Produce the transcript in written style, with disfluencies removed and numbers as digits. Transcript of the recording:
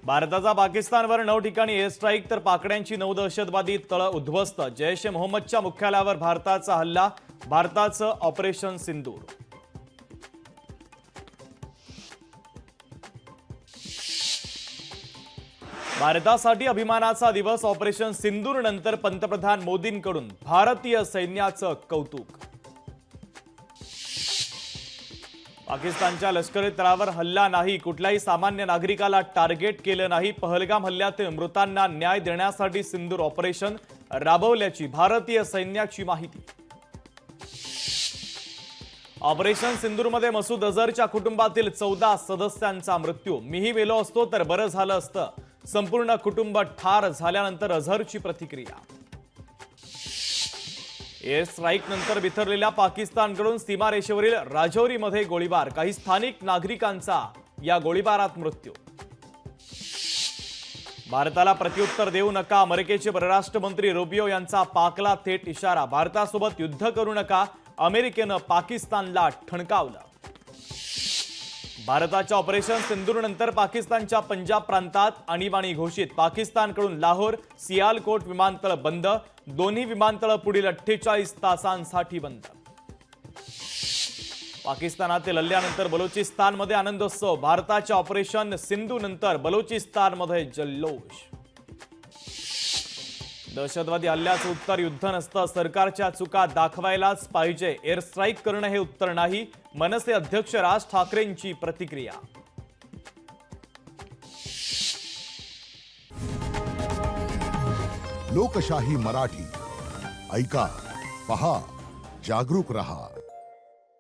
भारताचा पाकिस्तानवर 9 ठिकाणी एअर स्ट्राईक तर पाकड्यांची 9 दहशतवादी तळ उद्ध्वस्त। जैश ए मोहम्मदच्या मुख्यालयावर भारताचा हल्ला, भारताचं ऑपरेशन सिंदूर। भारतासाठी अभिमानाचा दिवस ऑपरेशन सिंदूर नंतर पंतप्रधान मोदींकडून भारतीय सैन्याचं कौतुक। पाकिस्तानच्या लष्करी तळावर हल्ला नाही, कुठल्याही सामान्य नागरिकाला टार्गेट केलं नाही। पहलगाम हल्ल्यातील मृतांना न्याय देण्यासाठी सिंदूर ऑपरेशन राबवल्याची भारतीय सैन्याची माहिती। ऑपरेशन सिंदूरमध्ये मसूद अझहरच्या कुटुंबातील 14 सदस्यांचा मृत्यू। मीही मेलो असतो तर बरं झालं असतं, संपूर्ण कुटुंब ठार झाल्यानंतर अझहरची प्रतिक्रिया। एअर स्ट्राईक नंतर बिथरलेल्या पाकिस्तानकडून सीमारेषेवरील राजौरीमध्ये गोळीबार, काही स्थानिक नागरिकांचा या गोळीबारात मृत्यू। भारताला प्रत्युत्तर देऊ नका, अमेरिकेचे परराष्ट्र मंत्री रुबियो यांचा पाकला थेट इशारा। भारतासोबत युद्ध करू नका, अमेरिकेनं पाकिस्तानला ठणकावलं। भारताच्या ऑपरेशन सिंदूरनंतर पाकिस्तानच्या पंजाब प्रांतात आणीबाणी घोषित। पाकिस्तानकडून लाहोर, सियालकोट विमानतळ बंद, दोन्ही विमानतळ पुढील 48 तासांसाठी बंद। पाकिस्तानातील हल्ल्यानंतर बलुचिस्तानमध्ये आनंदोत्सव। भारताच्या ऑपरेशन सिंधूनंतर बलुचिस्तानमध्ये जल्लोष। दहशतवादी हल्ल्याचं उत्तर युद्ध नसतं, सरकारच्या चुका दाखवायलाच पाहिजे। एअर स्ट्राईक करणं हे उत्तर नाही, मनसे अध्यक्ष राज ठाकरेंची प्रतिक्रिया। लोकशाही मराठी ऐका, पहा, जागरूक रहा।